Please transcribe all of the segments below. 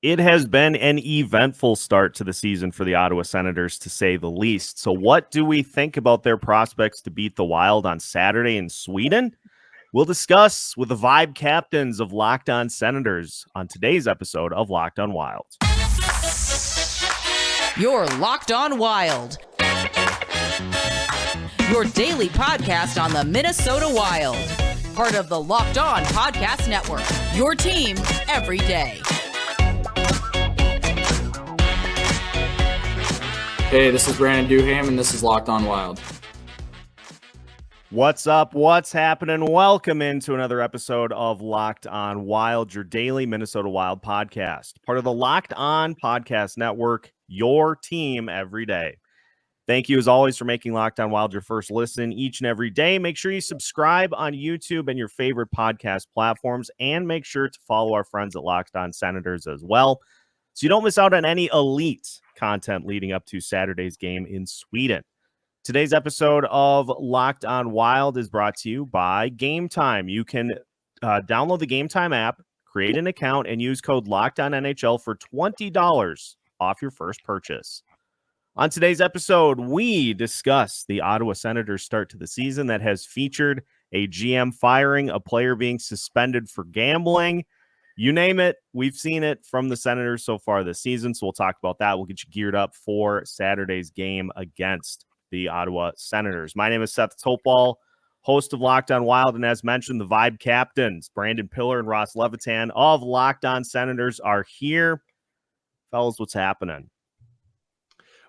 It has been an eventful start to the season for the Ottawa Senators, to say the least. So what do we think about their prospects to beat the Wild on Saturday in Sweden? We'll discuss with the vibe captains of Locked On Senators on today's episode of Locked On Wild. You're Locked On Wild, your daily podcast on the Minnesota Wild. Part of the Locked On Podcast Network, your team every day. Hey, this is Brandon Duham, and this is Locked On Wild. What's up? What's happening? Welcome into another episode of Locked On Wild, your daily Minnesota Wild podcast. Part of the Locked On Podcast Network, your team every day. Thank you, as always, for making Locked On Wild your first listen each and every day. Make sure you subscribe on YouTube and your favorite podcast platforms, and make sure to follow our friends at Locked On Senators as well, so you don't miss out on any elite content leading up to Saturday's game in Sweden. Today's episode of Locked On Wild is brought to you by Game Time. You can download the Game Time app, create an account, and use code LOCKEDONNHL for $20 off your first purchase. On today's episode, we discuss the Ottawa Senators start to the season that has featured a GM firing, a player being suspended for gambling. You name it, we've seen it from the Senators so far this season, so we'll talk about that. We'll get you geared up for Saturday's game against the Ottawa Senators. My name is Seth Topal, host of Locked On Wild, and as mentioned, the vibe captains, Brandon Pillar and Ross Levitan of Locked On Senators are here. Fellas, what's happening?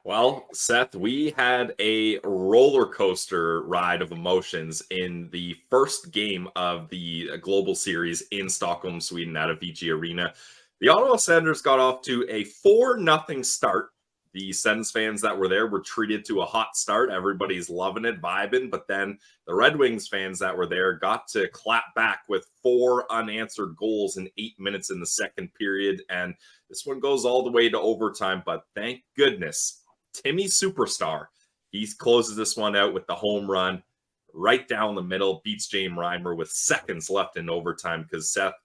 Well, Seth, we had a roller coaster ride of emotions in the first game of the Global Series in Stockholm, Sweden at Avicii Arena. The Ottawa Senators got off to a 4-0 start. The Sens fans that were there were treated to a hot start. Everybody's loving it, vibing. But then the Red Wings fans that were there got to clap back with 4 unanswered goals in 8 minutes in the second period. And this one goes all the way to overtime. But thank goodness, Timmy Superstar, he closes this one out with the home run right down the middle, beats James Reimer with seconds left in overtime. Because, Seth,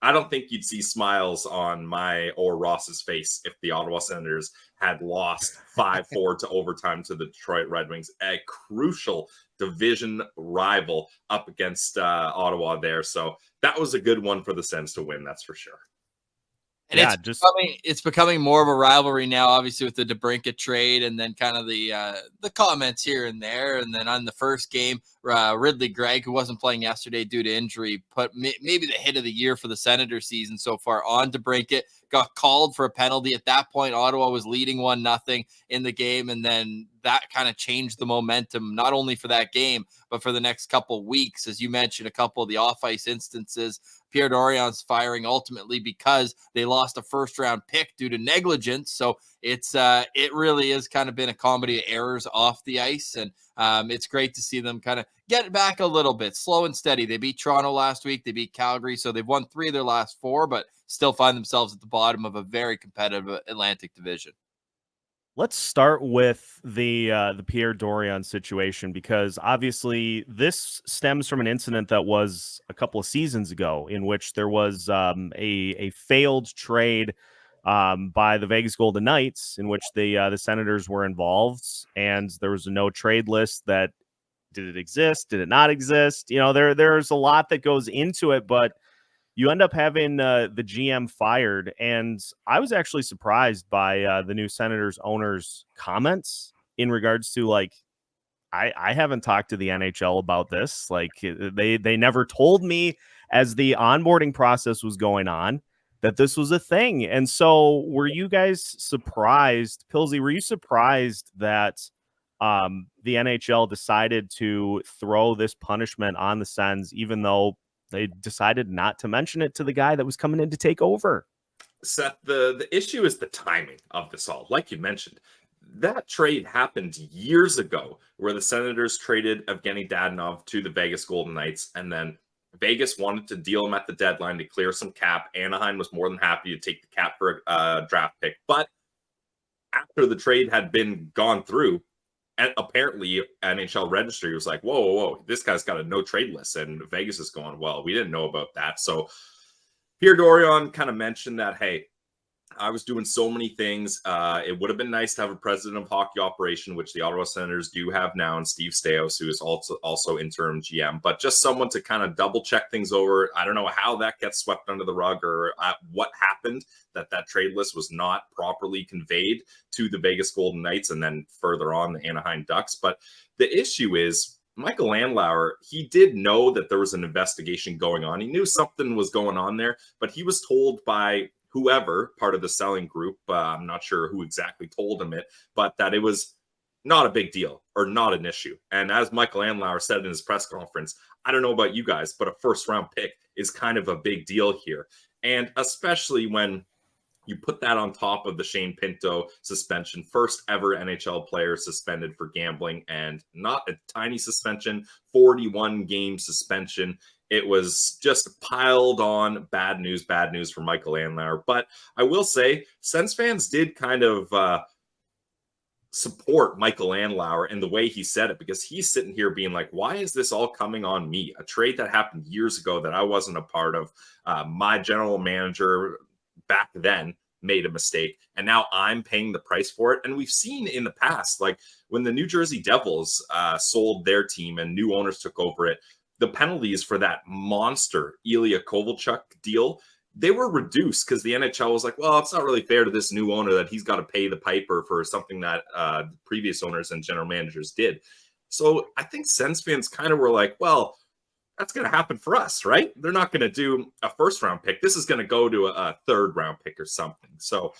I don't think you'd see smiles on my or Ross's face if the Ottawa Senators had lost 5-4 to overtime to the Detroit Red Wings, a crucial division rival up against Ottawa there. So that was a good one for the Sens to win, that's for sure. And yeah, it's becoming more of a rivalry now, obviously, with the DeBrincat trade and then kind of the comments here and there. And then on the first game, Ridley Gregg, who wasn't playing yesterday due to injury, put maybe the hit of the year for the Senator season so far on DeBrincat, got called for a penalty. At that point, Ottawa was leading 1-0 in the game, and then that kind of changed the momentum, not only for that game, but for the next couple of weeks. As you mentioned, a couple of the off-ice instances, Pierre Dorion's firing ultimately because they lost a first-round pick due to negligence. So it really is kind of been a comedy of errors off the ice, and it's great to see them kind of get it back a little bit, slow and steady. They beat Toronto last week. They beat Calgary, so they've won 3 of their last 4, but still find themselves at the bottom of a very competitive Atlantic division. Let's start with the Pierre Dorion situation, because obviously this stems from an incident that was a couple of seasons ago in which there was a failed trade by the Vegas Golden Knights in which the Senators were involved, and there was a no trade list. That did it exist? Did it not exist? You know, there's a lot that goes into it, but you end up having the GM fired, and I was actually surprised by the new Senators owner's comments in regards to, like, I haven't talked to the NHL about this. Like, they never told me as the onboarding process was going on that this was a thing. And so were you guys surprised, Pilsy, were you surprised that the NHL decided to throw this punishment on the Sens, even though they decided not to mention it to the guy that was coming in to take over? Seth, the issue is the timing of this all. Like you mentioned, that trade happened years ago where the Senators traded Evgenii Dadonov to the Vegas Golden Knights, and then Vegas wanted to deal him at the deadline to clear some cap. Anaheim was more than happy to take the cap for a draft pick. But after the trade had been gone through, and apparently NHL registry was like, whoa, this guy's got a no trade list. And Vegas is going, well, we didn't know about that. So Pierre Dorion kind of mentioned that, hey, I was doing so many things. It would have been nice to have a president of hockey operation, which the Ottawa Senators do have now, and Steve Staios, who is also interim GM, but just someone to kind of double check things over. I don't know how that gets swept under the rug, or what happened that trade list was not properly conveyed to the Vegas Golden Knights and then further on the Anaheim Ducks. But the issue is, Michael Andlauer, he did know that there was an investigation going on. He knew something was going on there, but he was told by whoever, part of the selling group, I'm not sure who exactly told him it, but that it was not a big deal or not an issue. And as Michael Andlauer said in his press conference, I don't know about you guys, but a first-round pick is kind of a big deal here. And especially when you put that on top of the Shane Pinto suspension, first ever NHL player suspended for gambling, and not a tiny suspension, 41 game suspension. It was just piled on bad news for Michael Andlauer. But I will say, Sens fans did kind of support Michael Andlauer in the way he said it, because he's sitting here being like, why is this all coming on me? A trade that happened years ago that I wasn't a part of. My general manager back then made a mistake, and now I'm paying the price for it. And we've seen in the past, like when the New Jersey Devils sold their team and new owners took over it, the penalties for that monster Ilya Kovalchuk deal, they were reduced because the NHL was like, well, it's not really fair to this new owner that he's got to pay the piper for something that previous owners and general managers did. So I think Sens fans kind of were like, well, that's going to happen for us, right? They're not going to do a first-round pick. This is going to go to a third-round pick or something. So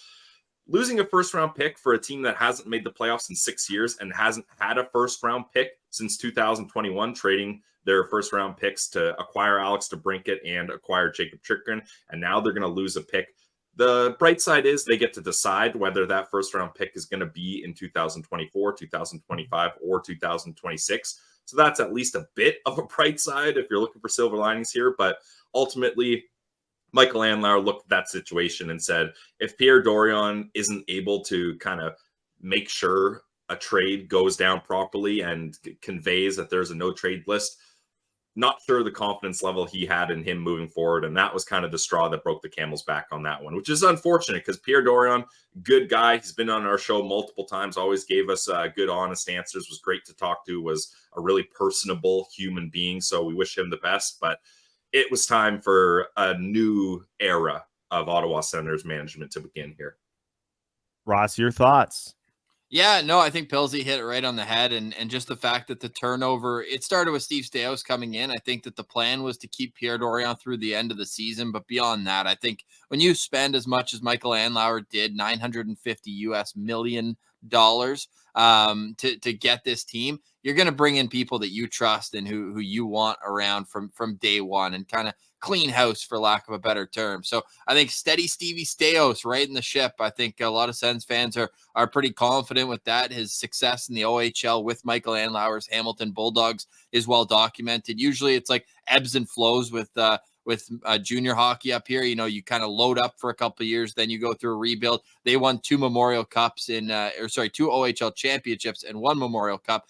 losing a first-round pick for a team that hasn't made the playoffs in 6 years and hasn't had a first-round pick since 2021, trading their first-round picks to acquire Alex DeBrincat and acquire Jacob Chikrin, and now they're going to lose a pick. The bright side is they get to decide whether that first-round pick is going to be in 2024, 2025, or 2026. So that's at least a bit of a bright side if you're looking for silver linings here. But ultimately, Michael Andlauer looked at that situation and said, if Pierre Dorion isn't able to kind of make sure a trade goes down properly and conveys that there's a no trade list, not sure the confidence level he had in him moving forward. And that was kind of the straw that broke the camel's back on that one, which is unfortunate because Pierre Dorion, good guy. He's been on our show multiple times, always gave us good, honest answers, was great to talk to, was a really personable human being. So we wish him the best, but it was time for a new era of Ottawa Senators management to begin here. Ross, your thoughts? Yeah, no, I think Pilsy hit it right on the head. And just the fact that the turnover, it started with Steve Staios coming in. I think that the plan was to keep Pierre Dorion through the end of the season. But beyond that, I think when you spend as much as Michael Andlauer did, $950 million to get this team, you're going to bring in people that you trust and who you want around from day one and kind of clean house, for lack of a better term. So I think steady Stevie Staios right in the ship. I think a lot of Sens fans are pretty confident with that. His success in the OHL with Michael Andlauer's Hamilton Bulldogs is well documented. Usually it's like ebbs and flows with junior hockey up here. You know, you kind of load up for a couple of years, then you go through a rebuild. They won two Memorial Cups two OHL championships and one Memorial Cup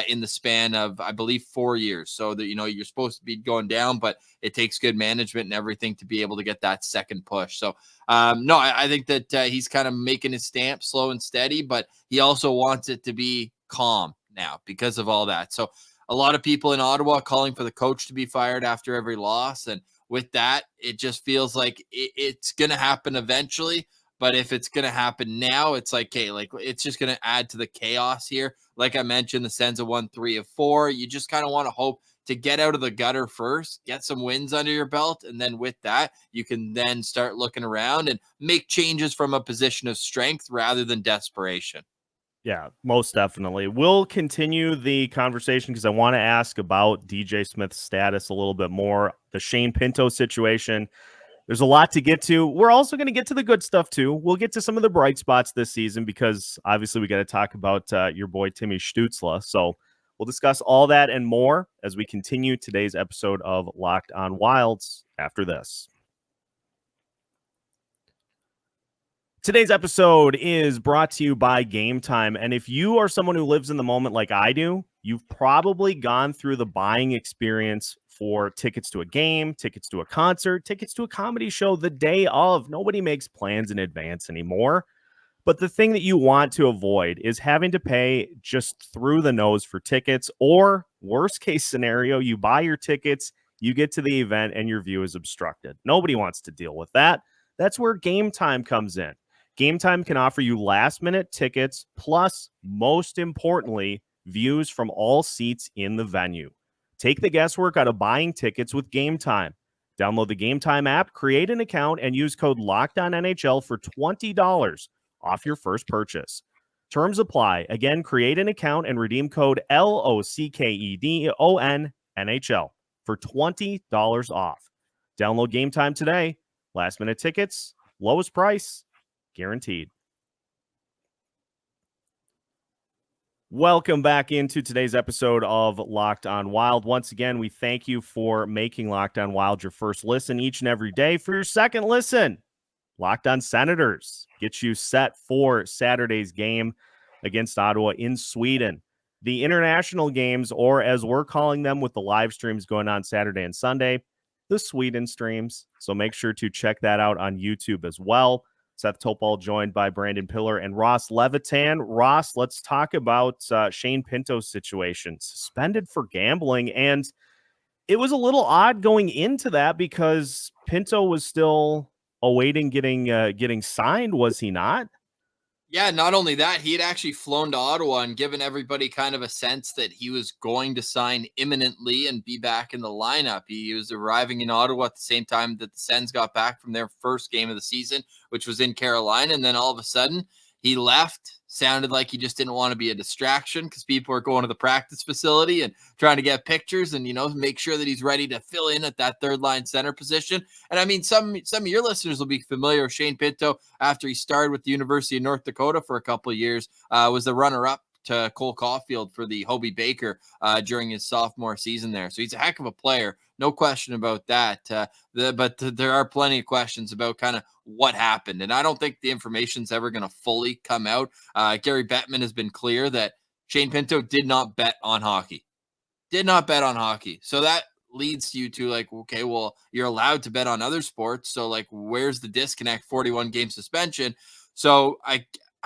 in the span of, I believe, 4 years. So that, you know, you're supposed to be going down, but it takes good management and everything to be able to get that second push. So no, I think that he's kind of making his stamp slow and steady, but he also wants it to be calm now because of all that. So a lot of people in Ottawa calling for the coach to be fired after every loss. And with that, it just feels like it's going to happen eventually. But if it's going to happen now, it's like, okay, like it's just going to add to the chaos here. Like I mentioned, the Sens have won 3 of 4. You just kind of want to hope to get out of the gutter first, get some wins under your belt. And then with that, you can then start looking around and make changes from a position of strength rather than desperation. Yeah, most definitely. We'll continue the conversation because I want to ask about DJ Smith's status a little bit more, the Shane Pinto situation. There's a lot to get to. We're also going to get to the good stuff, too. We'll get to some of the bright spots this season because, obviously, we got to talk about your boy, Tim Stutzle. So we'll discuss all that and more as we continue today's episode of Locked on Wilds after this. Today's episode is brought to you by Game Time. And if you are someone who lives in the moment like I do, you've probably gone through the buying experience for tickets to a game, tickets to a concert, tickets to a comedy show the day of. Nobody makes plans in advance anymore. But the thing that you want to avoid is having to pay just through the nose for tickets, or worst case scenario, you buy your tickets, you get to the event, and your view is obstructed. Nobody wants to deal with that. That's where Game Time comes in. Game Time can offer you last-minute tickets, plus, most importantly, views from all seats in the venue. Take the guesswork out of buying tickets with Game Time. Download the Game Time app, create an account, and use code LOCKEDONNHL for $20 off your first purchase. Terms apply. Again, create an account and redeem code LOCKEDONNHL for $20 off. Download Game Time today. Last minute tickets, lowest price, guaranteed. Welcome back into today's episode of Locked On Wild. Once again, we thank you for making Locked On Wild your first listen each and every day. For your second listen, Locked On Senators gets you set for Saturday's game against Ottawa in Sweden. The international games, or as we're calling them with the live streams going on Saturday and Sunday, the Sweden streams. So make sure to check that out on YouTube as well. Seth Topol joined by Brandon Pillar and Ross Levitan. Ross, let's talk about Shane Pinto's situation. Suspended for gambling, and it was a little odd going into that because Pinto was still awaiting getting signed, was he not? Yeah, not only that, he had actually flown to Ottawa and given everybody kind of a sense that he was going to sign imminently and be back in the lineup. He was arriving in Ottawa at the same time that the Sens got back from their first game of the season, which was in Carolina. And then all of a sudden he left. Sounded like he just didn't want to be a distraction because people are going to the practice facility and trying to get pictures and, make sure that he's ready to fill in at that third line center position. And I mean, some of your listeners will be familiar with Shane Pinto after he started with the University of North Dakota for a couple of years, was the runner-up to Cole Caulfield for the Hobey Baker during his sophomore season there. So he's a heck of a player. No question about that. But there are plenty of questions about kind of what happened. And I don't think the information's ever going to fully come out. Gary Bettman has been clear that Shane Pinto did not bet on hockey. Did not bet on hockey. So that leads you to like, okay, well, you're allowed to bet on other sports. So like, where's the disconnect? 41 game suspension. So I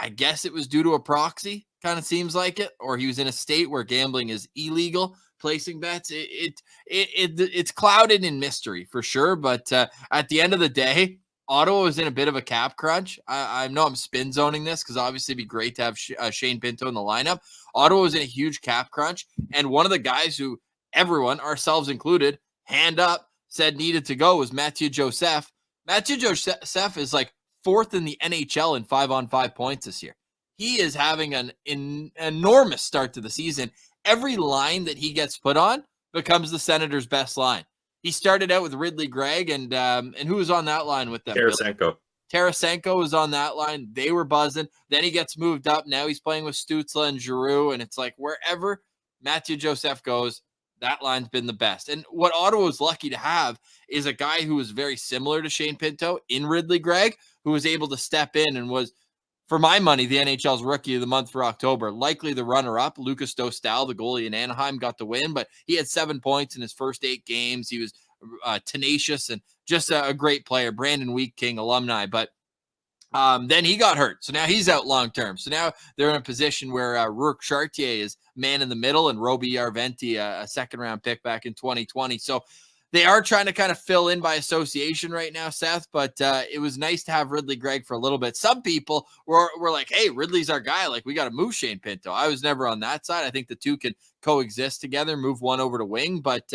guess it was due to a proxy, kind of seems like it, or he was in a state where gambling is illegal, placing bets. It's clouded in mystery for sure. But at the end of the day, Ottawa was in a bit of a cap crunch. I know I'm spin zoning this because obviously it'd be great to have Shane Pinto in the lineup. Ottawa was in a huge cap crunch. And one of the guys who everyone, ourselves included, hand up, said needed to go was Mathieu Joseph. Mathieu Joseph is like fourth in the NHL in 5-on-5 points this year. He is having an enormous start to the season. Every line that he gets put on becomes the Senators' best line. He started out with Ridley Gregg and who was on that line with them? Tarasenko was on that line. They were buzzing. Then he gets moved up. Now he's playing with Stutzle and Giroux, and it's like wherever Mathieu Joseph goes, that line's been the best. And what Ottawa was lucky to have is a guy who was very similar to Shane Pinto in Ridley Gregg, who was able to step in and was, for my money, the NHL's Rookie of the Month for October. Likely the runner-up, Lucas Dostal, the goalie in Anaheim, got the win, but he had 7 points in his first 8 games. He was tenacious and just a great player. Brandon Wheat King alumni, but then he got hurt. So now he's out long-term. So now they're in a position where Rourke Chartier is man in the middle and Roby Yarventi, a second-round pick back in 2020. So they are trying to kind of fill in by association right now, Seth, but it was nice to have Ridley Gregg for a little bit. Some people were like, hey, Ridley's our guy. Like, we got to move Shane Pinto. I was never on that side. I think the two can coexist together, move one over to wing. But,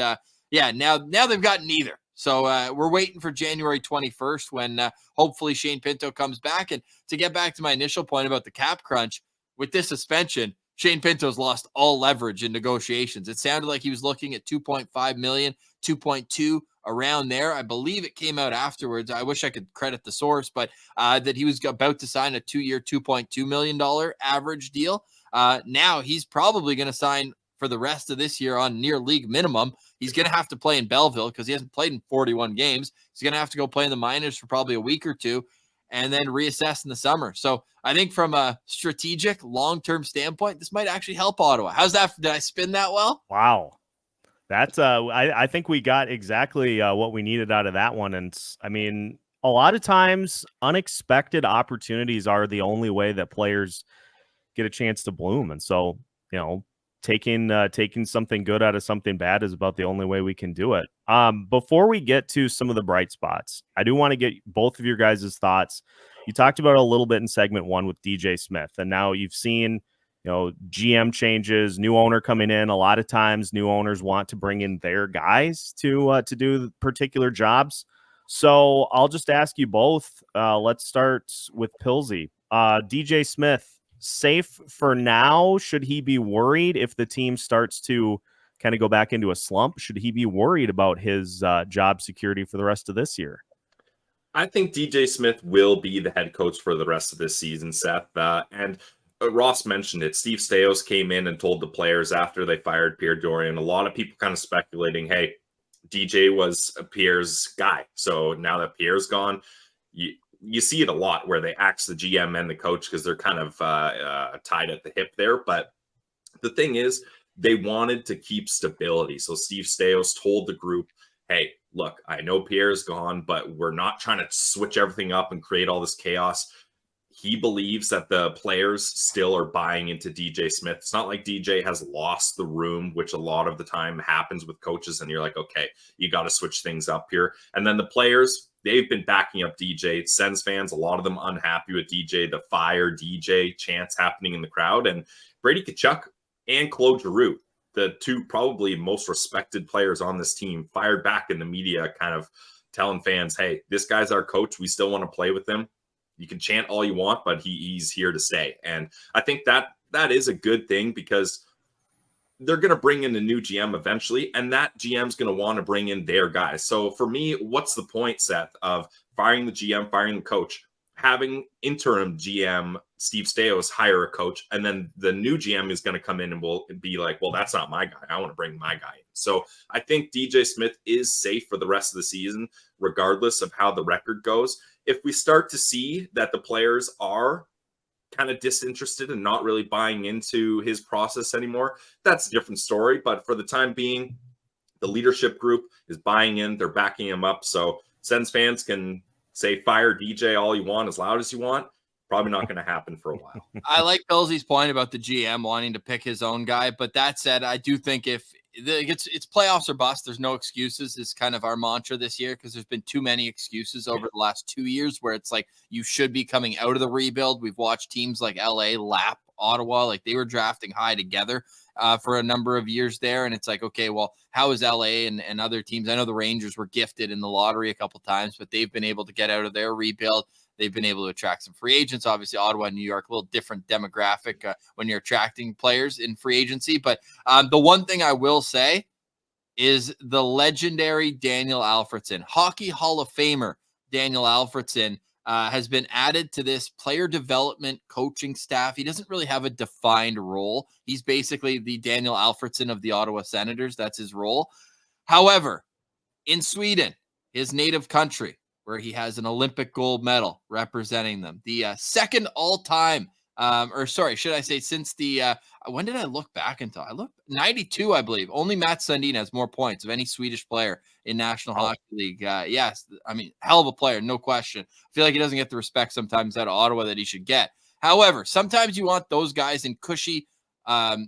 yeah, now they've got neither. So we're waiting for January 21st when hopefully Shane Pinto comes back. And to get back to my initial point about the cap crunch, with this suspension, Shane Pinto's lost all leverage in negotiations. It sounded like he was looking at $2.5 million, 2.2 around there. I believe it came out afterwards. I wish I could credit the source, but that he was about to sign a 2-year, $2.2 million average deal. Now he's probably going to sign for the rest of this year on near league minimum. He's going to have to play in Belleville because he hasn't played in 41 games. He's going to have to go play in the minors for probably a week or two and then reassess in the summer. So I think from a strategic long-term standpoint, this might actually help Ottawa. How's that? Did I spin that well? Wow. That's I think we got exactly what we needed out of that one. And I mean, a lot of times unexpected opportunities are the only way that players get a chance to bloom. And so, taking something good out of something bad is about the only way we can do it. Before we get to some of the bright spots, I do want to get both of your guys' thoughts. You talked about it a little bit in segment 1 with DJ Smith, and now you've seen, GM changes, new owner coming in. A lot of times new owners want to bring in their guys to do particular jobs. So I'll just ask you both. Let's start with Pilsy. DJ Smith, safe for now? Should he be worried if the team starts to kind of go back into a slump? Should he be worried about his job security for the rest of this year? I think DJ Smith will be the head coach for the rest of this season, Seth. And Ross mentioned it. Steve Staios came in and told the players after they fired Pierre Dorion. A lot of people kind of speculating, hey, DJ was Pierre's guy. So now that Pierre's gone, you see it a lot where they axe the GM and the coach because they're kind of tied at the hip there. But the thing is, they wanted to keep stability. So Steve Staios told the group, hey, look, I know Pierre's gone, but we're not trying to switch everything up and create all this chaos. He believes that the players still are buying into DJ Smith. It's not like DJ has lost the room, which a lot of the time happens with coaches. And you're like, okay, you got to switch things up here. And then the players, they've been backing up DJ. Sens fans, a lot of them unhappy with DJ, the fire DJ chants happening in the crowd. And Brady Tkachuk and Claude Giroux, the two probably most respected players on this team, fired back in the media, kind of telling fans, hey, this guy's our coach. We still want to play with him. You can chant all you want, but he's here to stay. And I think that is a good thing because they're going to bring in a new GM eventually, and that GM's going to want to bring in their guys. So for me, what's the point, Seth, of firing the GM, firing the coach, having interim GM Steve Staios hire a coach, and then the new GM is going to come in and will be like, well, that's not my guy. I want to bring my guy in. So I think DJ Smith is safe for the rest of the season, regardless of how the record goes. If we start to see that the players are kind of disinterested and not really buying into his process anymore, that's a different story. But for the time being, the leadership group is buying in. They're backing him up. So Sens fans can say fire DJ all you want, as loud as you want. Probably not going to happen for a while. I like Pilsy's point about the GM wanting to pick his own guy. But that said, I do think if it's playoffs or bust, there's no excuses is kind of our mantra this year, because there's been too many excuses over the last 2 years where it's like you should be coming out of the rebuild. We've watched teams like LA lap Ottawa, like they were drafting high together for a number of years there. And it's like, okay, well, how is LA and other teams? I know the Rangers were gifted in the lottery a couple times, but they've been able to get out of their rebuild. They've been able to attract some free agents. Obviously, Ottawa and New York, a little different demographic when you're attracting players in free agency. But the one thing I will say is the legendary Daniel Alfredsson, Hockey Hall of Famer Daniel Alfredsson, has been added to this player development coaching staff. He doesn't really have a defined role. He's basically the Daniel Alfredsson of the Ottawa Senators. That's his role. However, in Sweden, his native country, where he has an Olympic gold medal representing them, the second all-time, should I say since the, when did I look back until? I looked 92, I believe. Only Mats Sundin has more points of any Swedish player in National Hockey League. Yes, I mean, hell of a player, no question. I feel like he doesn't get the respect sometimes out of Ottawa that he should get. However, sometimes you want those guys in cushy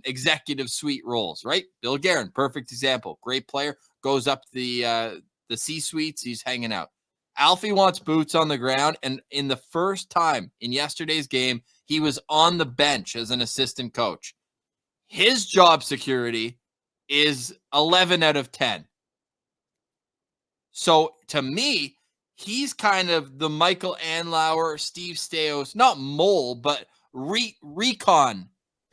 executive suite roles, right? Bill Guerin, perfect example. Great player, goes up the C-suites, he's hanging out. Alfie wants boots on the ground, and in the first time in yesterday's game, he was on the bench as an assistant coach. His job security is 11 out of 10. So to me, he's kind of the Michael Andlauer, Steve Staios, not mole, but recon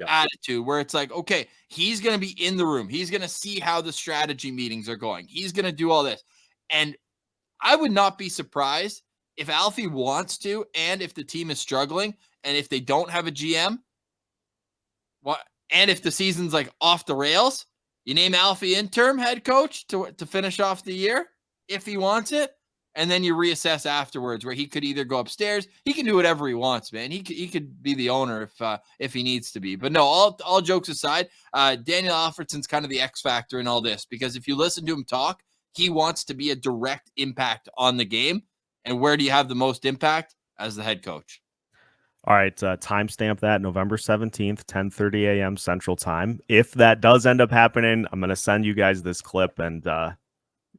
attitude, where it's like, okay, he's going to be in the room. He's going to see how the strategy meetings are going. He's going to do all this. And I would not be surprised if Alfie wants to, and if the team is struggling, and if they don't have a GM, and if the season's like off the rails, you name Alfie interim head coach to finish off the year if he wants it. and then you reassess afterwards, where he could either go upstairs. He can do whatever he wants, man. He could be the owner if he needs to be. But no, all jokes aside, Daniel Alfredsson's kind of the X factor in all this, because if you listen to him talk, he wants to be a direct impact on the game. And where do you have the most impact? As the head coach. All right, timestamp that November 17th, 10:30 a.m. Central Time. If that does end up happening, I'm going to send you guys this clip, and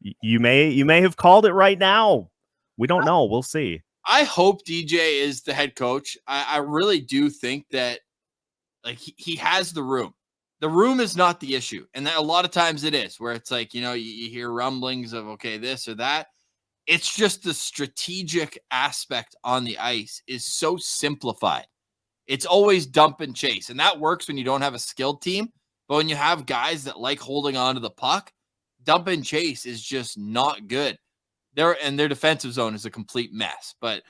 you may have called it right now. We don't know. We'll see. I hope DJ is the head coach. I really do think that, like, he has the room. The room is not the issue, and that a lot of times it is, where it's like, you hear rumblings of, okay, this or that. It's just the strategic aspect on the ice is so simplified. It's always dump and chase. And that works when you don't have a skilled team. But when you have guys that like holding on to the puck, dump and chase is just not good. Their defensive zone is a complete mess. But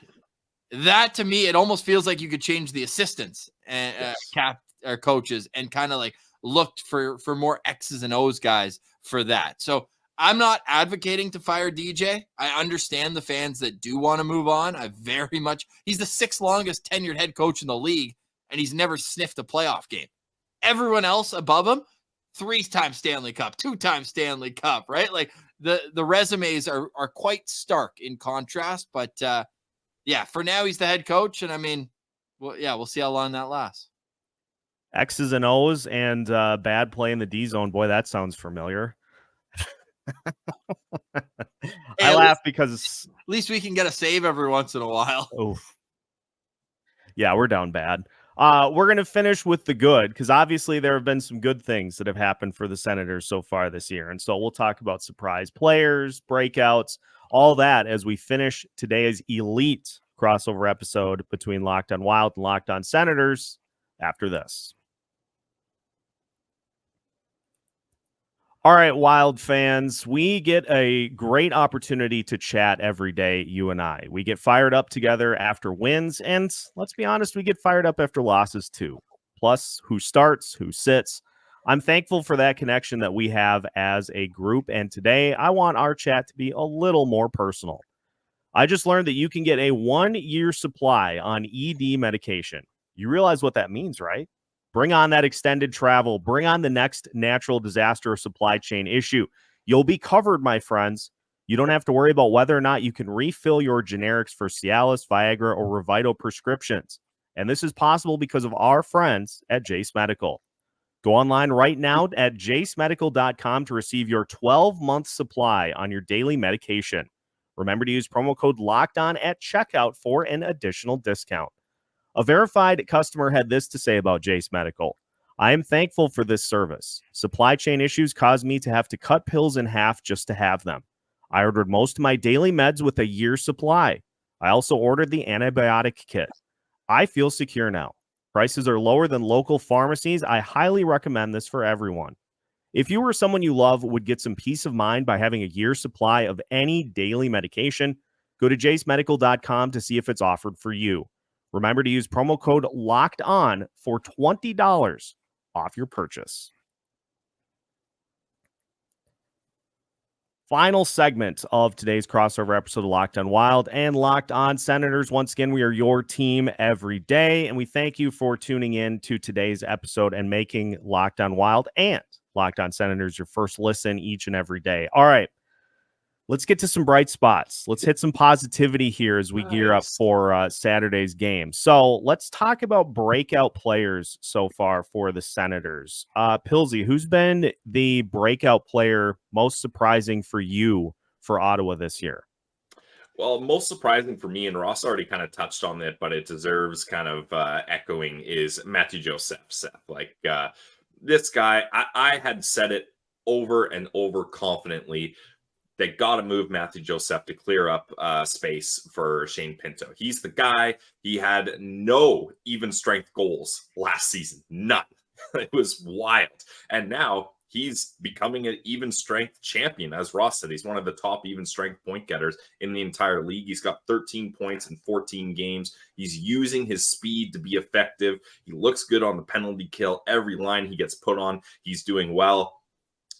that, to me, it almost feels like you could change the assistants and coaches and kind of like looked for more X's and O's guys for that. So I'm not advocating to fire DJ. I understand the fans that do want to move on. He's the 6th longest tenured head coach in the league, and he's never sniffed a playoff game. Everyone else above him, 3-time Stanley Cup, 2-time Stanley Cup, right? Like the resumes are quite stark in contrast, but yeah, for now he's the head coach. And I mean, we'll see how long that lasts. X's and O's and bad play in the D zone. Boy, that sounds familiar. I laugh because at least we can get a save every once in a while. Oof. Yeah, we're down bad. We're going to finish with the good, because obviously there have been some good things that have happened for the Senators so far this year. And so we'll talk about surprise players, breakouts, all that as we finish today's elite crossover episode between Locked on Wild and Locked on Senators after this. All right, Wild fans, we get a great opportunity to chat every day, you and I. We get fired up together after wins, and let's be honest, we get fired up after losses too. Plus, who starts, who sits. I'm thankful for that connection that we have as a group, and today I want our chat to be a little more personal. I just learned that you can get a 1-year supply on ED medication. You realize what that means, right? Bring on that extended travel. Bring on the next natural disaster or supply chain issue. You'll be covered, my friends. You don't have to worry about whether or not you can refill your generics for Cialis, Viagra, or Revito prescriptions. And this is possible because of our friends at Jace Medical. Go online right now at jacemedical.com to receive your 12-month supply on your daily medication. Remember to use promo code LOCKEDON at checkout for an additional discount. A verified customer had this to say about Jace Medical. I am thankful for this service. Supply chain issues caused me to have to cut pills in half just to have them. I ordered most of my daily meds with a year's supply. I also ordered the antibiotic kit. I feel secure now. Prices are lower than local pharmacies. I highly recommend this for everyone. If you or someone you love would get some peace of mind by having a year's supply of any daily medication, go to jacemedical.com to see if it's offered for you. Remember to use promo code LOCKEDON for $20 off your purchase. Final segment of today's crossover episode of Locked on Wild and Locked on Senators. Once again, we are your team every day, and we thank you for tuning in to today's episode and making Locked on Wild and Locked on Senators your first listen each and every day. All right. Let's get to some bright spots. Let's hit some positivity here as we gear up for Saturday's game. So let's talk about breakout players so far for the Senators. Pilsy, who's been the breakout player most surprising for you for Ottawa this year? Well, most surprising for me, and Ross already kind of touched on it, but it deserves kind of echoing, is Matthew Joseph. This guy, I had said it over and over confidently. They got to move Matthew Joseph to clear up space for Shane Pinto. He's the guy. He had no even strength goals last season. None. It was wild. And now he's becoming an even strength champion. As Ross said, he's one of the top even strength point getters in the entire league. He's got 13 points in 14 games. He's using his speed to be effective. He looks good on the penalty kill. Every line he gets put on, he's doing well.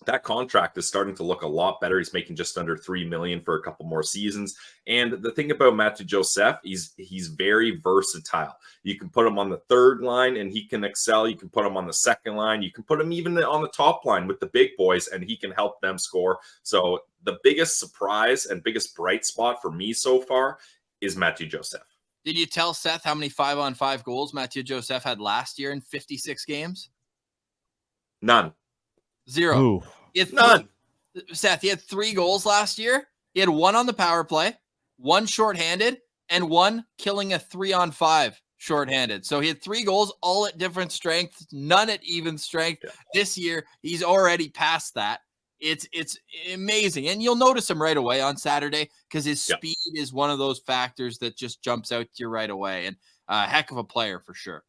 that contract is starting to look a lot better. He's making just under $3 million for a couple more seasons. And the thing about Matthew Joseph, he's very versatile. You can put him on the third line and he can excel. You can put him on the second line. You can put him even on the top line with the big boys, and he can help them score. So the biggest surprise and biggest bright spot for me so far is Matthew Joseph. Did you tell Seth how many 5-on-5 goals Matthew Joseph had last year in 56 games? None. 0. None. Seth, he had 3 goals last year. He had 1 on the power play, 1 shorthanded, and 1 killing a 3-on-5 shorthanded. So he had 3 goals, all at different strengths, none at even strength. Yeah. This year, he's already past that. It's amazing. And you'll notice him right away on Saturday because his speed is one of those factors that just jumps out to you right away. And a heck of a player for sure.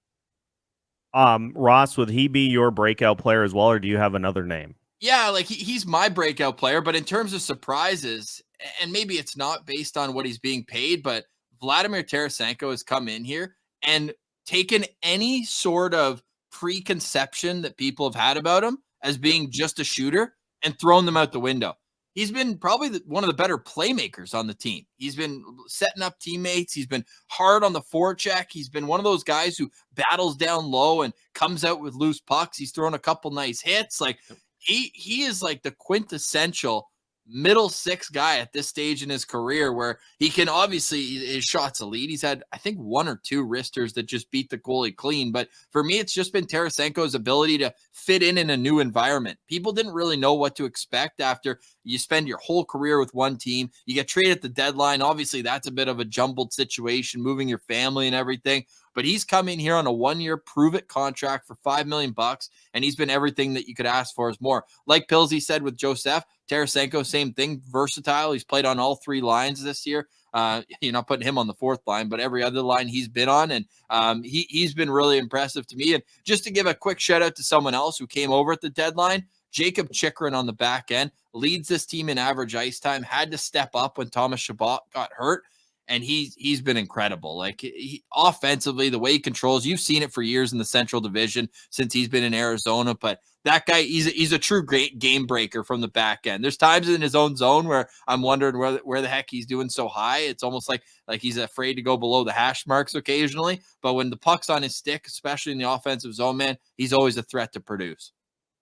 Ross, would he be your breakout player as well, or do you have another name? Yeah, like he's my breakout player, but in terms of surprises, and maybe it's not based on what he's being paid, but Vladimir Tarasenko has come in here and taken any sort of preconception that people have had about him as being just a shooter and thrown them out the window. He's been probably one of the better playmakers on the team. He's been setting up teammates. He's been hard on the forecheck. He's been one of those guys who battles down low and comes out with loose pucks. He's thrown a couple nice hits. Like he is like the quintessential middle six guy at this stage in his career where he can obviously his shots elite. He's had, I think, 1 or 2 wristers that just beat the goalie clean. But for me, it's just been Tarasenko's ability to fit in a new environment. People didn't really know what to expect after you spend your whole career with one team. You get traded at the deadline. Obviously, that's a bit of a jumbled situation, moving your family and everything. But he's come in here on a 1-year prove-it contract for $5 million, and he's been everything that you could ask for is more. Like Pilsy said with Joseph, Tarasenko, same thing, versatile. He's played on all 3 lines this year. You're not putting him on the 4th line, but every other line he's been on, and he's been really impressive to me. And just to give a quick shout-out to someone else who came over at the deadline, Jacob Chychrun on the back end, leads this team in average ice time, had to step up when Thomas Chabot got hurt. And he's been incredible. Like offensively, the way he controls, you've seen it for years in the Central Division since he's been in Arizona. But that guy, he's a true great game breaker from the back end. There's times in his own zone where I'm wondering where the heck he's doing so high. It's almost like he's afraid to go below the hash marks occasionally. But when the puck's on his stick, especially in the offensive zone, man, he's always a threat to produce.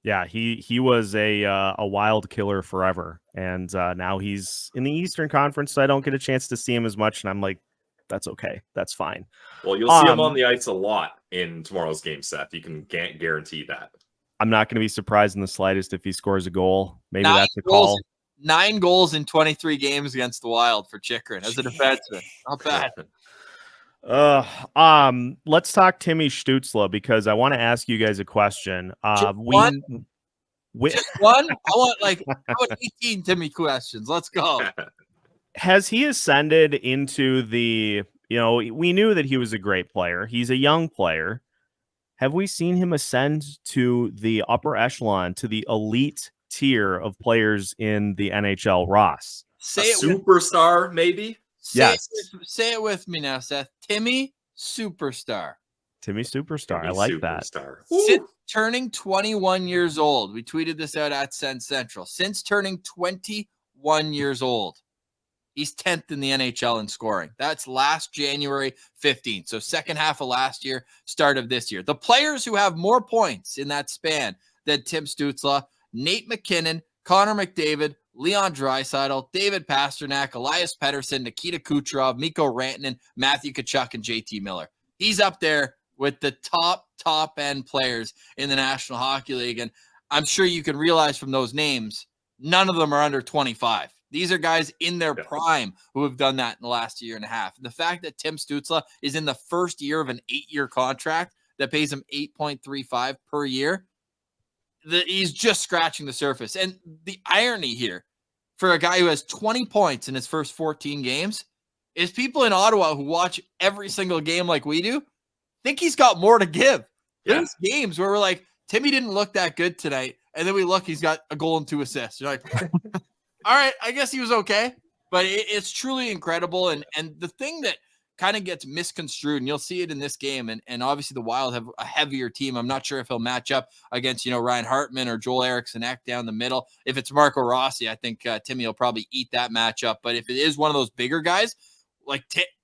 Yeah, he was a wild killer forever, and now he's in the Eastern Conference, so I don't get a chance to see him as much, and I'm like, that's okay, that's fine. Well, you'll see him on the ice a lot in tomorrow's game, Seth. You can guarantee that. I'm not going to be surprised in the slightest if he scores a goal. Maybe that's a call. 9 goals in 23 games against the Wild for Chychrun as a defenseman. Not bad. Let's talk Timmy Stutzle because I want to ask you guys a question. Just one? I want 18 Timmy questions. Let's go. Has he ascended into the, we knew that he was a great player. He's a young player. Have we seen him ascend to the upper echelon, to the elite tier of players in the NHL, Ross? Superstar, maybe? Yes. Say it with me now, Seth. Timmy Superstar. Timmy Superstar. I like that. Since turning 21 years old, we tweeted this out at Sens Central. Since turning 21 years old, he's 10th in the NHL in scoring. That's last January 15th. So second half of last year, start of this year. The players who have more points in that span than Tim Stutzle, Nate McKinnon, Connor McDavid, Leon Draisaitl, David Pasternak, Elias Pettersson, Nikita Kucherov, Mikko Rantanen, Matthew Tkachuk, and JT Miller. He's up there with the top end players in the National Hockey League. And I'm sure you can realize from those names, none of them are under 25. These are guys in their prime who have done that in the last year and a half. And the fact that Tim Stutzle is in the first year of an 8-year contract that pays him $8.35 per year, he's just scratching the surface. And the irony here for a guy who has 20 points in his first 14 games is people in Ottawa who watch every single game like we do think he's got more to give. There's games where we're like, Timmy didn't look that good tonight. And then we look, he's got a goal and 2 assists. You're like, all right, I guess he was okay. But it's truly incredible. And the thing that kind of gets misconstrued, and you'll see it in this game. And obviously the Wild have a heavier team. I'm not sure if he'll match up against, Ryan Hartman or Joel Eriksson-Ek down the middle. If it's Marco Rossi, I think Timmy will probably eat that matchup. But if it is one of those bigger guys, like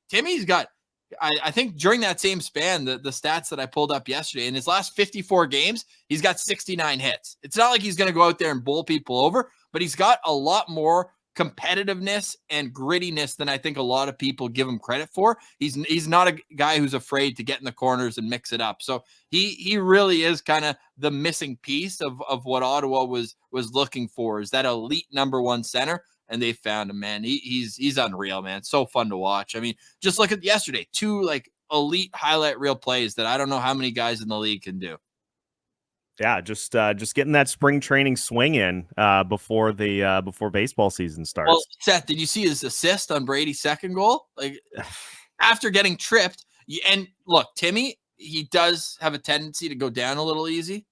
Timmy's got, I think during that same span, the stats that I pulled up yesterday, in his last 54 games, he's got 69 hits. It's not like he's going to go out there and bowl people over, but he's got a lot more competitiveness and grittiness than I think a lot of people give him credit for. He's not a guy who's afraid to get in the corners and mix it up. So he really is kind of the missing piece of what Ottawa was looking for, is that elite number one center. And they found him, man. He's unreal, man. So fun to watch. I mean, just look at yesterday, 2 like elite highlight reel plays that I don't know how many guys in the league can do. Yeah, just getting that spring training swing in before baseball season starts. Well, Seth, did you see his assist on Brady's second goal? Like after getting tripped, and look, Timmy, he does have a tendency to go down a little easy,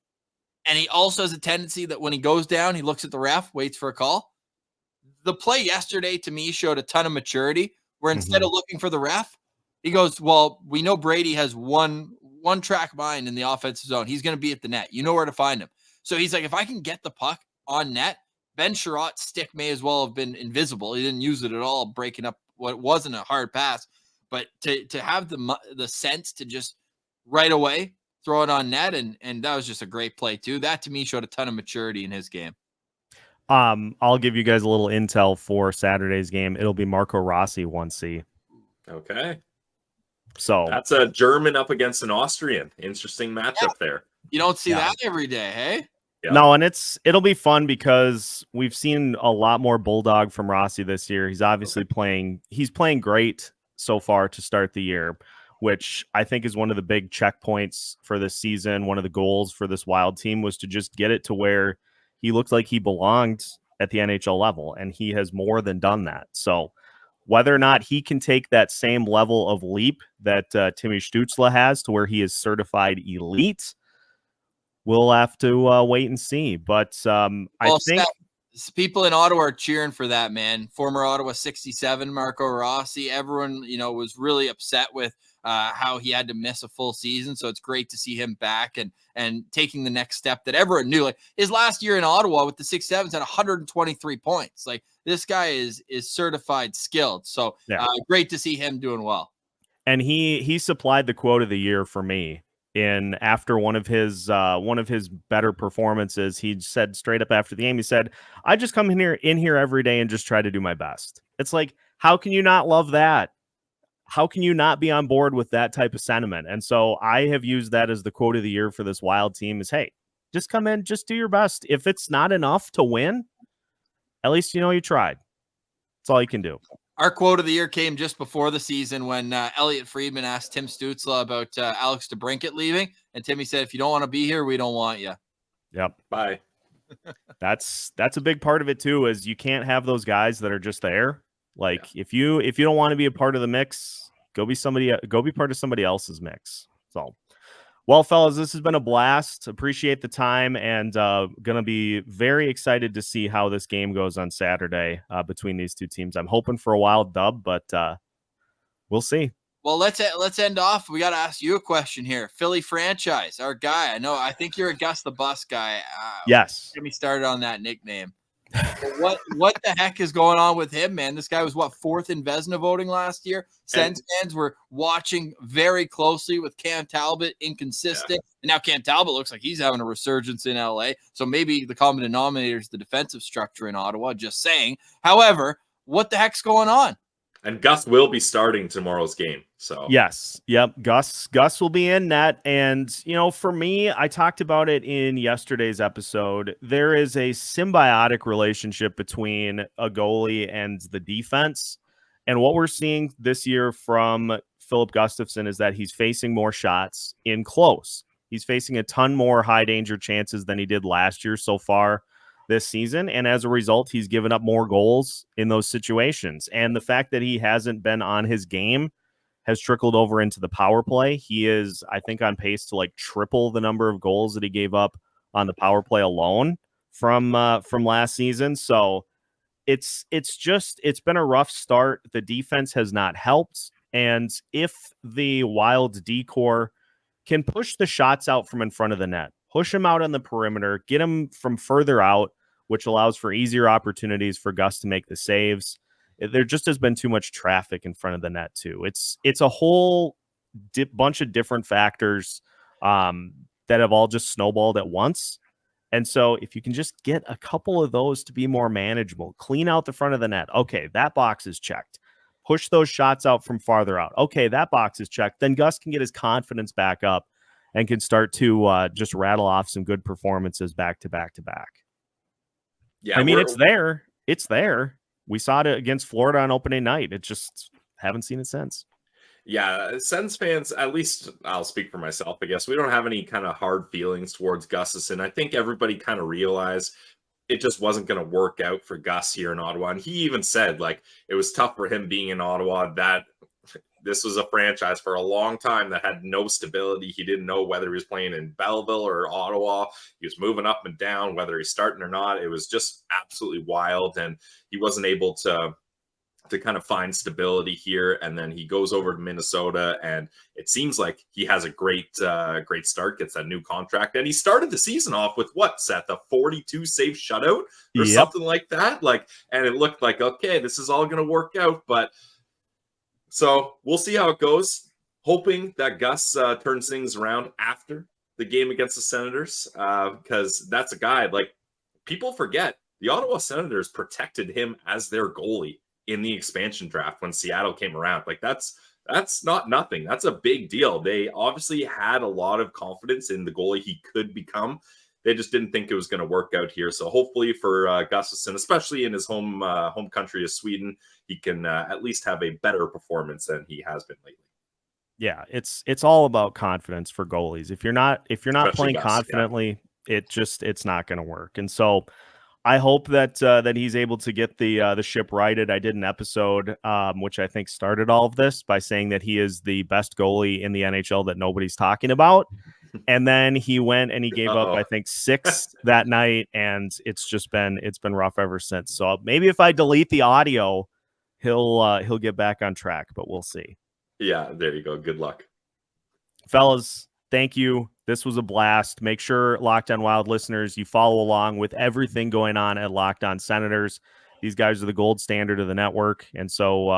and he also has a tendency that when he goes down, he looks at the ref, waits for a call. The play yesterday to me showed a ton of maturity, where instead of looking for the ref, he goes, well, we know Brady has one track mind in the offensive zone. He's going to be at the net. You know where to find him. So he's like, if I can get the puck on net, Ben Sherratt's stick may as well have been invisible. He didn't use it at all, breaking up what wasn't a hard pass. But to have the sense to just right away throw it on net, and that was just a great play too. That to me showed a ton of maturity in his game. I'll give you guys a little intel for Saturday's game. It'll be Marco Rossi 1C. Okay. So that's a German up against an Austrian. Interesting matchup there. You don't see that every day, hey? Yeah. No, and it'll be fun because we've seen a lot more Bulldog from Rossi this year. He's obviously playing great so far to start the year, which I think is one of the big checkpoints for this season. One of the goals for this Wild team was to just get it to where he looked like he belonged at the NHL level, and he has more than done that. So whether or not he can take that same level of leap that Timmy Stutzle has to where he is certified elite, we'll have to wait and see. But I think people in Ottawa are cheering for that, man. Former Ottawa 67, Marco Rossi. Everyone, was really upset with how he had to miss a full season. So it's great to see him back and taking the next step that everyone knew. Like his last year in Ottawa with the 6-7s had 123 points. Like this guy is certified skilled. So great to see him doing well. And he supplied the quote of the year for me. After one of his better performances, he said straight up after the game, he said, I just come in here every day and just try to do my best. It's like, how can you not love that? How can you not be on board with that type of sentiment? And so I have used that as the quote of the year for this Wild team is, hey, just come in, just do your best. If it's not enough to win, at least you tried. That's all you can do. Our quote of the year came just before the season when Elliot Friedman asked Tim Stutzle about Alex DeBrincat leaving. And Timmy said, if you don't want to be here, we don't want you. Yep. Bye. That's a big part of it too, is you can't have those guys that are just there. Like if you don't want to be a part of the mix, go be part of somebody else's mix. So, well, fellas, this has been a blast. Appreciate the time, and gonna be very excited to see how this game goes on Saturday between these two teams. I'm hoping for a Wild dub, but we'll see. Well, let's end off. We got to ask you a question here. Philly franchise, our guy. I think you're a Gus the Bus guy. Yes. Get me started on that nickname. What the heck is going on with him, man? This guy was fourth in Vezina voting last year. Sens fans were watching very closely with Cam Talbot, inconsistent. And now Cam Talbot looks like he's having a resurgence in LA. So maybe the common denominator is the defensive structure in Ottawa, just saying. However, what the heck's going on? And Gus will be starting tomorrow's game. So yes, yep, Gus will be in net. And for me, I talked about it in yesterday's episode. There is a symbiotic relationship between a goalie and the defense. And what we're seeing this year from Filip Gustavsson is that he's facing more shots in close. He's facing a ton more high danger chances than he did last year so far this season, and as a result, he's given up more goals in those situations. And the fact that he hasn't been on his game has trickled over into the power play. He is, I think, on pace to triple the number of goals that he gave up on the power play alone from last season. So it's been a rough start. The defense has not helped. And if the Wild D-core can push the shots out from in front of the net, push them out on the perimeter, get them from further out, which allows for easier opportunities for Gus to make the saves. There just has been too much traffic in front of the net too. It's a whole bunch of different factors that have all just snowballed at once. And so if you can just get a couple of those to be more manageable, clean out the front of the net. Okay, that box is checked. Push those shots out from farther out. Okay, that box is checked. Then Gus can get his confidence back up and can start to just rattle off some good performances back to back to back. Yeah, I mean, it's there. It's there. We saw it against Florida on opening night. It just haven't seen it since. Yeah, Sens fans, at least I'll speak for myself, I guess, we don't have any kind of hard feelings towards Gustafsson. I think everybody kind of realized it just wasn't going to work out for Gus here in Ottawa. And he even said, like, it was tough for him being in Ottawa, that this was a franchise for a long time that had no stability. He didn't know whether he was playing in Belleville or Ottawa. He was moving up and down, whether he's starting or not. It was just absolutely wild. And he wasn't able to kind of find stability here. And then he goes over to Minnesota, and it seems like he has a great start, gets that new contract. And he started the season off with what, Seth, a 42 save shutout or something like that? Like, and it looked like, okay, this is all going to work out. But so we'll see how it goes. Hoping that Gus turns things around after the game against the Senators, because that's a guy, like, people forget the Ottawa Senators protected him as their goalie in the expansion draft when Seattle came around. Like, that's not nothing. That's a big deal. They obviously had a lot of confidence in the goalie he could become. They just didn't think it was going to work out here. So hopefully for Gustafsson, especially in his home country of Sweden, he can at least have a better performance than he has been lately. Yeah, it's all about confidence for goalies. If you're not especially playing Gus, confidently, it's not going to work. And so I hope that that he's able to get the ship righted. I did an episode which I think started all of this by saying that he is the best goalie in the NHL that nobody's talking about. And then he went and he gave up, I think, 6 that night, and it's been rough ever since. So maybe if I delete the audio, he'll get back on track, but we'll see. Yeah, there you go. Good luck, fellas. Thank you. This was a blast. Make sure, Locked On Wild listeners, you follow along with everything going on at Locked On Senators. These guys are the gold standard of the network, and so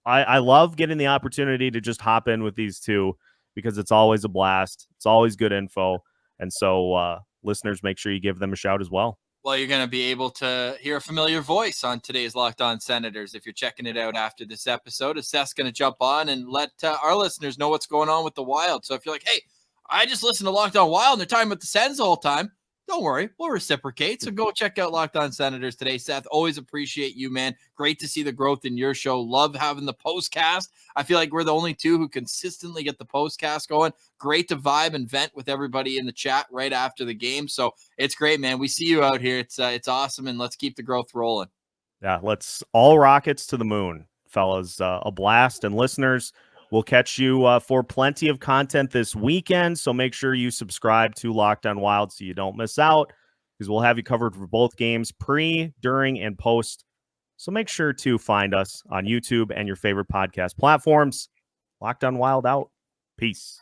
I love getting the opportunity to just hop in with these two, because it's always a blast. It's always good info. And so listeners, make sure you give them a shout as well. Well, you're going to be able to hear a familiar voice on today's Locked On Senators if you're checking it out after this episode. Seth's going to jump on and let our listeners know what's going on with the Wild. So if you're like, hey, I just listened to Locked On Wild and they're talking about the Sens the whole time, don't worry, we'll reciprocate. So go check out Locked On Senators today. Seth, always appreciate you, man. Great to see the growth in your show. Love having the postcast. I feel like we're the only two who consistently get the postcast going. Great to vibe and vent with everybody in the chat right after the game. So it's great, man. We see you out here. It's awesome, and let's keep the growth rolling. Yeah, let's all rockets to the moon, fellas. A blast. And listeners, we'll catch you for plenty of content this weekend, so make sure you subscribe to Locked On Wild so you don't miss out, because we'll have you covered for both games, pre, during, and post. So make sure to find us on YouTube and your favorite podcast platforms. Locked On Wild out. Peace.